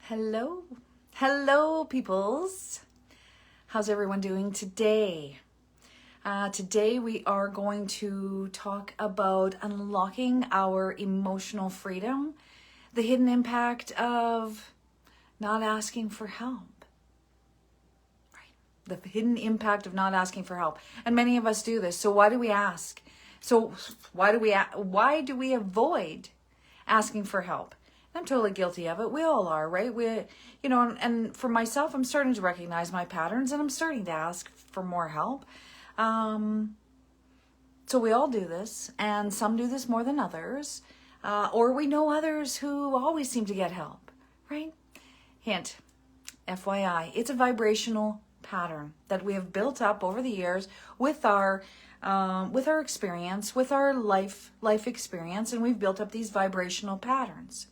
Hello. Hello, peoples. How's everyone doing today? Today we are going to talk about unlocking our emotional freedom, the hidden impact of not asking for help. Right. The hidden impact of not asking for help. And many of us do this. So why do we ask? So why do we avoid asking for help? I'm totally guilty of it. We all are, right? And for myself, I'm starting to recognize my patterns and I'm starting to ask for more help. So we all do this, and some do this more than others. Or we know others who always seem to get help, right? Hint, FYI, it's a vibrational pattern that we have built up over the years with our experience, with our life experience, and we've built up these vibrational patterns.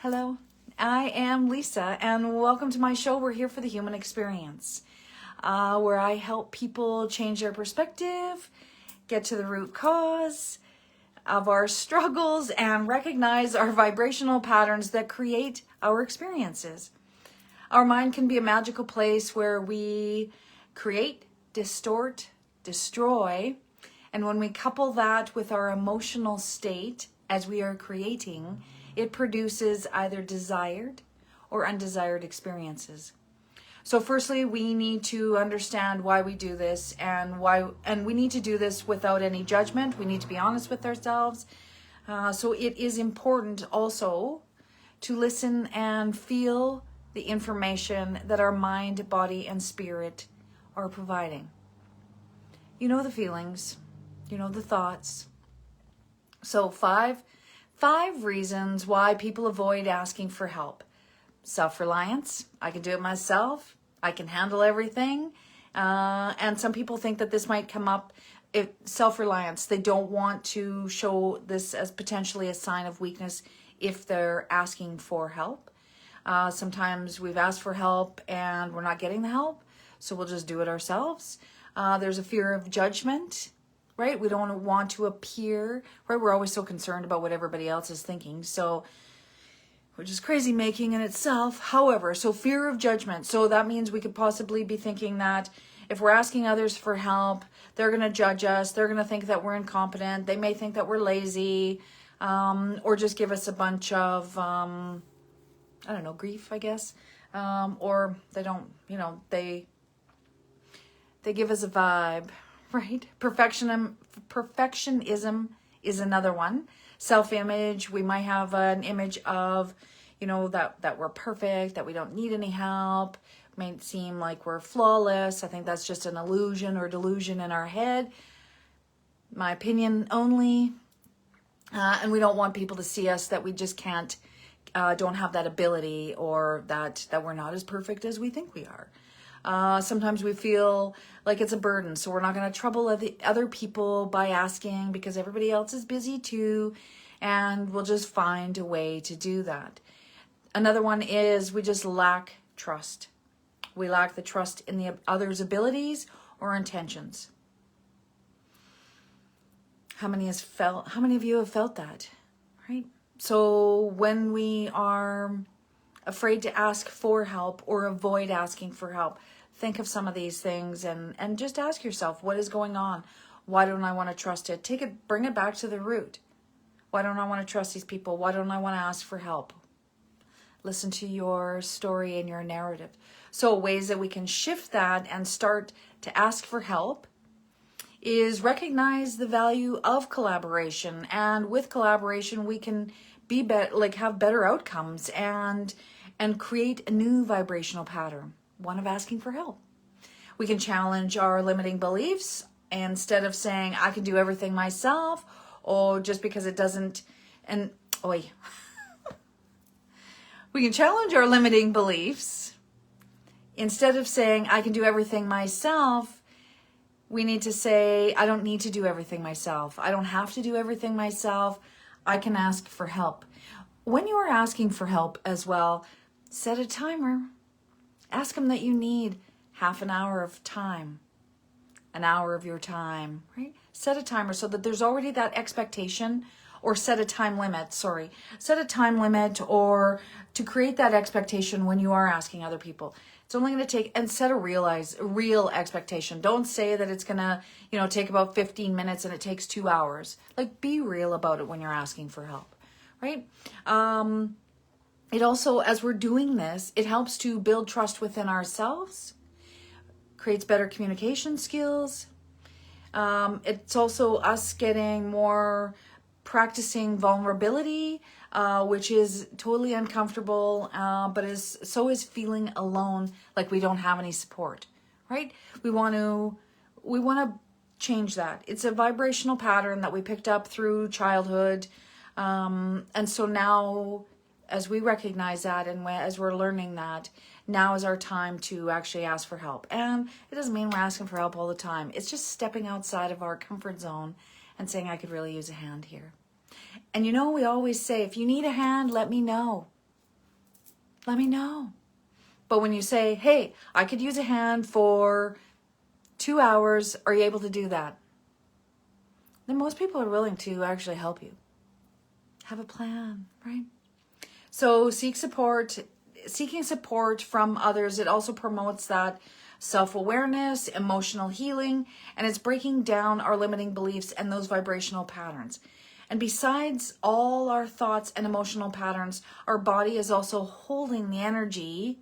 Hello, I am Lisa, and welcome to my show. We're here for the human experience, where I help people change their perspective, get to the root cause of our struggles, and recognize our vibrational patterns that create our experiences. Our mind can be a magical place where we create, distort, destroy, and when we couple that with our emotional state as we are creating, it produces either desired or undesired experiences. So firstly, we need to understand why we do this and we need to do this without any judgment. We need to be honest with ourselves. So it is important also to listen and feel the information that our mind, body, and spirit are providing. You know the feelings, you know the thoughts. So five reasons why people avoid asking for help. Self-reliance. I can do it myself. I can handle everything. And some people think that this might come up. Self-reliance. They don't want to show this as potentially a sign of weakness if they're asking for help. Sometimes we've asked for help and we're not getting the help, so we'll just do it ourselves. There's a fear of judgment. Right? We don't want to appear, right? We're always so concerned about what everybody else is thinking. So, which is crazy making in itself. However, so fear of judgment. So that means we could possibly be thinking that if we're asking others for help, they're going to judge us. They're going to think that we're incompetent. They may think that we're lazy, or just give us a bunch of, grief, I guess. Or they don't, they give us a vibe. Right? Perfectionism is another one. Self-image, we might have an image of, that we're perfect, that we don't need any help. It may seem like we're flawless. I think that's just an illusion or delusion in our head. My opinion only. And we don't want people to see us that we just can't, don't have that ability, or that we're not as perfect as we think we are. Sometimes we feel like it's a burden, so we're not going to trouble other people by asking because everybody else is busy too, and we'll just find a way to do that. Another one is we just lack trust. We lack the trust in the other's abilities or intentions. How many of you have felt that, right? So when we are afraid to ask for help or avoid asking for help, think of some of these things and just ask yourself, what is going on? Why don't I want to trust it? Bring it back to the root. Why don't I want to trust these people? Why don't I want to ask for help? Listen to your story and your narrative. So ways that we can shift that and start to ask for help is recognize the value of collaboration. And with collaboration, we can have better outcomes and create a new vibrational pattern, one of asking for help. We can challenge our limiting beliefs instead of saying, I can do everything myself, or just because it doesn't, we can challenge our limiting beliefs. Instead of saying, I can do everything myself, we need to say, I don't need to do everything myself. I don't have to do everything myself. I can ask for help. When you are asking for help as well, set a timer. Ask them that you need half an hour of time, an hour of your time, right? Set a timer so that there's already that expectation or set a time limit, set a time limit, or to create that expectation when you are asking other people. It's only going to take, and set a real expectation. Don't say that it's going to, take about 15 minutes and it takes 2 hours. Like, be real about it when you're asking for help, right? It also, as we're doing this, it helps to build trust within ourselves, creates better communication skills. It's also us getting more practicing vulnerability, which is totally uncomfortable, but is feeling alone, like we don't have any support, right? We want to change that. It's a vibrational pattern that we picked up through childhood. And so now, as we recognize that and as we're learning that, now is our time to actually ask for help. And it doesn't mean we're asking for help all the time. It's just stepping outside of our comfort zone and saying, I could really use a hand here. And we always say, if you need a hand, let me know. Let me know. But when you say, hey, I could use a hand for 2 hours, are you able to do that? Then most people are willing to actually help you. Have a plan, right? So seeking support from others, it also promotes that self-awareness, emotional healing, and it's breaking down our limiting beliefs and those vibrational patterns. And besides all our thoughts and emotional patterns, our body is also holding the energy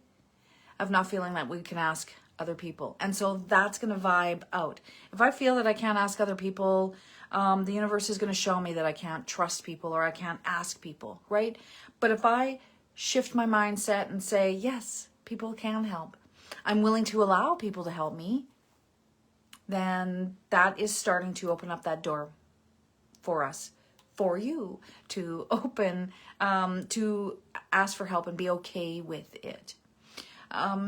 of not feeling that we can ask other people. And so that's going to vibe out. If I feel that I can't ask other people, the universe is going to show me that I can't trust people or I can't ask people, right? But if I shift my mindset and say, yes, people can help, I'm willing to allow people to help me, then that is starting to open up that door for us, for you to open, to ask for help and be okay with it.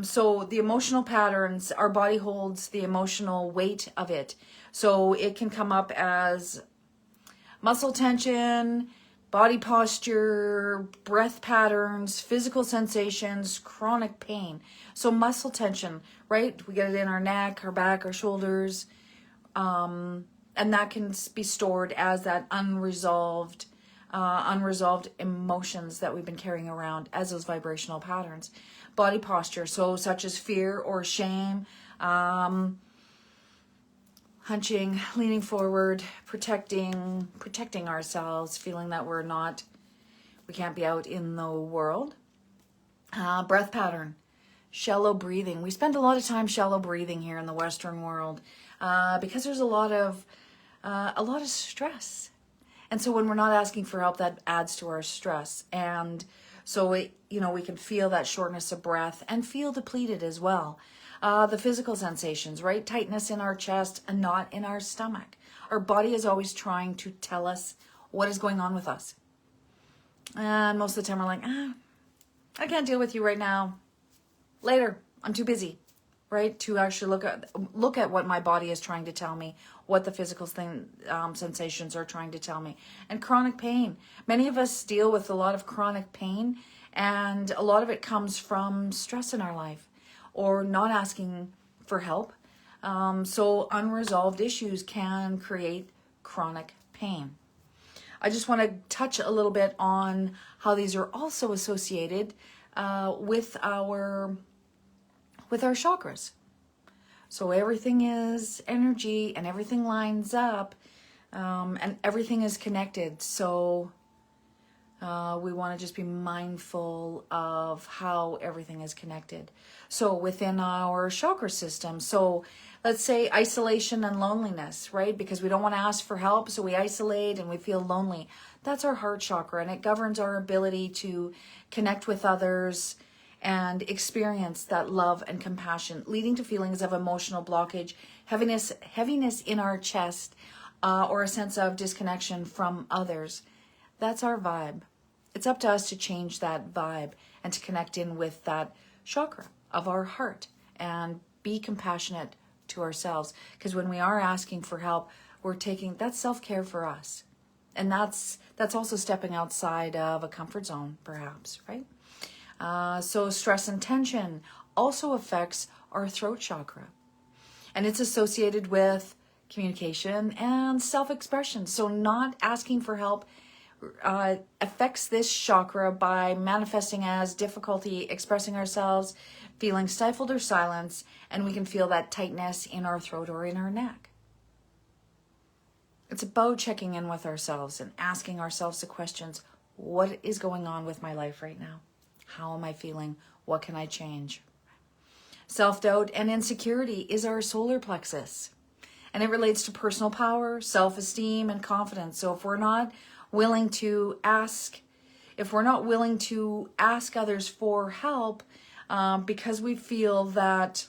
So the emotional patterns, our body holds the emotional weight of it. So it can come up as muscle tension, body posture, breath patterns, physical sensations, chronic pain. So muscle tension, right? We get it in our neck, our back, our shoulders. And that can be stored as that unresolved emotions that we've been carrying around as those vibrational patterns. Body posture, so such as fear or shame, hunching, leaning forward, protecting ourselves, feeling that we can't be out in the world. Breath pattern, shallow breathing. We spend a lot of time shallow breathing here in the Western world because there's a lot of stress. And so when we're not asking for help, that adds to our stress. And so we can feel that shortness of breath and feel depleted as well. The physical sensations, right? Tightness in our chest, a knot in our stomach. Our body is always trying to tell us what is going on with us. And most of the time we're like, I can't deal with you right now. Later, I'm too busy, right? To actually look at what my body is trying to tell me, what the physical sensations are trying to tell me. And chronic pain. Many of us deal with a lot of chronic pain, and a lot of it comes from stress in our life or not asking for help. So unresolved issues can create chronic pain. I just want to touch a little bit on how these are also associated with our chakras. So everything is energy and everything lines up, and everything is connected. So we want to just be mindful of how everything is connected. So within our chakra system, so let's say isolation and loneliness, right? Because we don't want to ask for help, so we isolate and we feel lonely. That's our heart chakra, and it governs our ability to connect with others and experience that love and compassion, leading to feelings of emotional blockage, heaviness in our chest, or a sense of disconnection from others. That's our vibe. It's up to us to change that vibe and to connect in with that chakra of our heart and be compassionate to ourselves. Because when we are asking for help, that's self-care for us. And that's also stepping outside of a comfort zone, perhaps, right? So stress and tension also affects our throat chakra. And it's associated with communication and self-expression. So not asking for help affects this chakra by manifesting as difficulty expressing ourselves, feeling stifled or silence, and we can feel that tightness in our throat or in our neck. It's about checking in with ourselves and asking ourselves the questions, what is going on with my life right now? How am I feeling? What can I change? Self-doubt and insecurity is our solar plexus, and it relates to personal power, self-esteem, and confidence. So if we're not willing to ask others for help because we feel that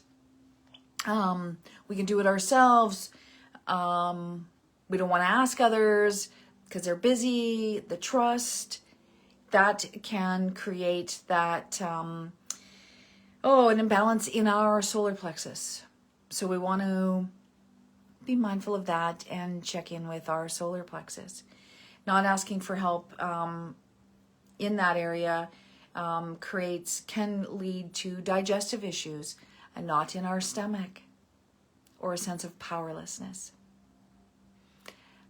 we can do it ourselves, we don't want to ask others because they're busy, the trust, that can create that, an imbalance in our solar plexus. So we want to be mindful of that and check in with our solar plexus. Not asking for help in that area can lead to digestive issues, a knot in our stomach, or a sense of powerlessness.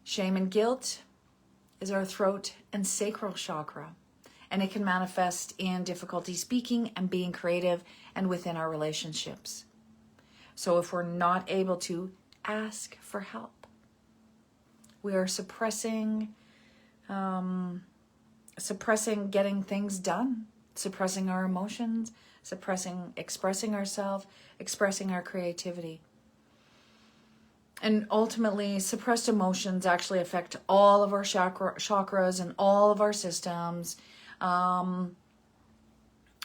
Shame and guilt is our throat and sacral chakra, and it can manifest in difficulty speaking and being creative and within our relationships. So if we're not able to ask for help, we are suppressing getting things done, suppressing our emotions, suppressing expressing ourselves, expressing our creativity. And ultimately, suppressed emotions actually affect all of our chakras and all of our systems,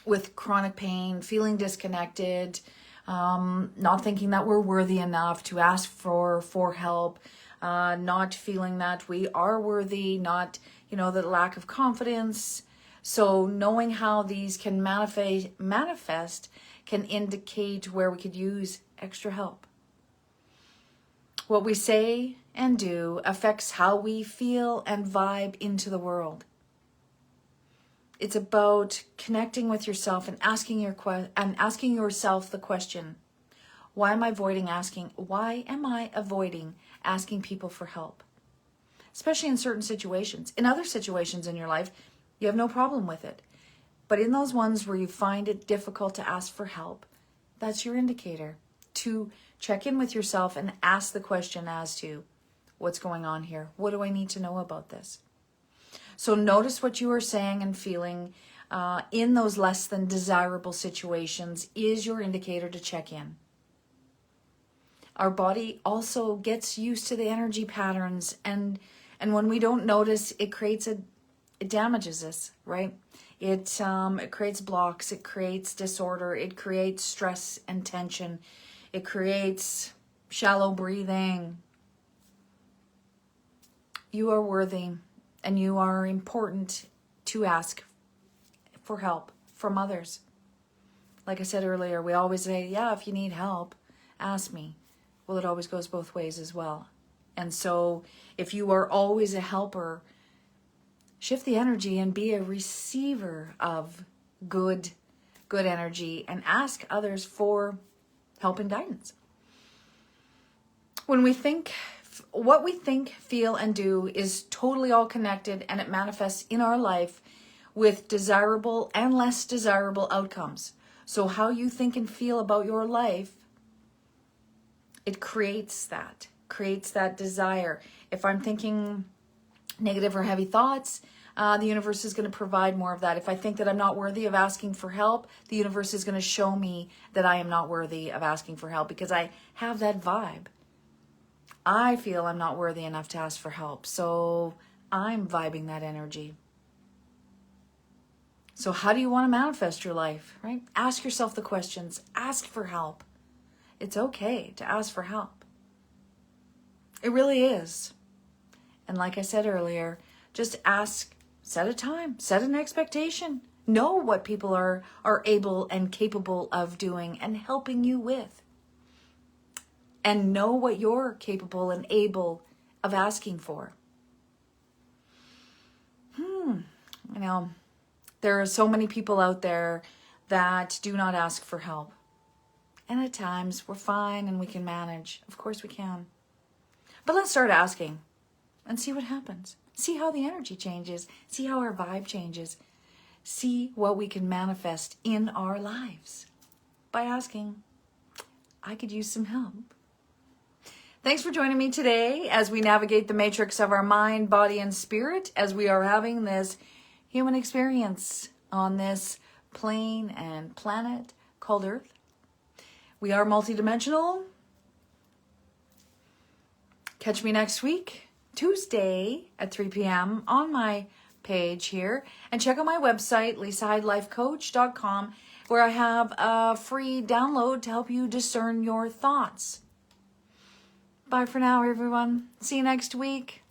with chronic pain, feeling disconnected, not thinking that we're worthy enough to ask for help, not feeling that we are worthy, not, the lack of confidence. So knowing how these can manifest can indicate where we could use extra help. What we say and do affects how we feel and vibe into the world. It's about connecting with yourself and asking yourself the question, why am I avoiding asking people for help? Especially in certain situations. In other situations in your life, you have no problem with it. But in those ones where you find it difficult to ask for help, that's your indicator to check in with yourself and ask the question as to what's going on here. What do I need to know about this? So notice what you are saying and feeling in those less than desirable situations is your indicator to check in. Our body also gets used to the energy patterns, and when we don't notice, it damages us, right? It creates blocks, it creates disorder, it creates stress and tension, it creates shallow breathing. You are worthy, and you are important to ask for help from others. Like I said earlier, we always say, yeah, if you need help, ask me. Well, it always goes both ways as well. And so if you are always a helper, shift the energy and be a receiver of good energy and ask others for help and guidance. When we think, what we think, feel, and do is totally all connected, and it manifests in our life with desirable and less desirable outcomes. So how you think and feel about your life, it creates that desire. If I'm thinking negative or heavy thoughts, the universe is going to provide more of that. If I think that I'm not worthy of asking for help, the universe is going to show me that I am not worthy of asking for help because I have that vibe. I feel I'm not worthy enough to ask for help, so I'm vibing that energy. So how do you want to manifest your life, right? Ask yourself the questions. Ask for help. It's okay to ask for help. It really is. And like I said earlier, just ask, set a time, set an expectation. Know what people are able and capable of doing and helping you with. And know what you're capable and able of asking for. There are so many people out there that do not ask for help. And at times we're fine and we can manage. Of course we can. But let's start asking and see what happens. See how the energy changes. See how our vibe changes. See what we can manifest in our lives by asking, I could use some help. Thanks for joining me today as we navigate the matrix of our mind, body, and spirit as we are having this human experience on this plane and planet called Earth. We are multidimensional. Catch me next week, Tuesday at 3 p.m. on my page here. And check out my website, lisahydlifecoach.com, where I have a free download to help you discern your thoughts. Bye for now, everyone. See you next week.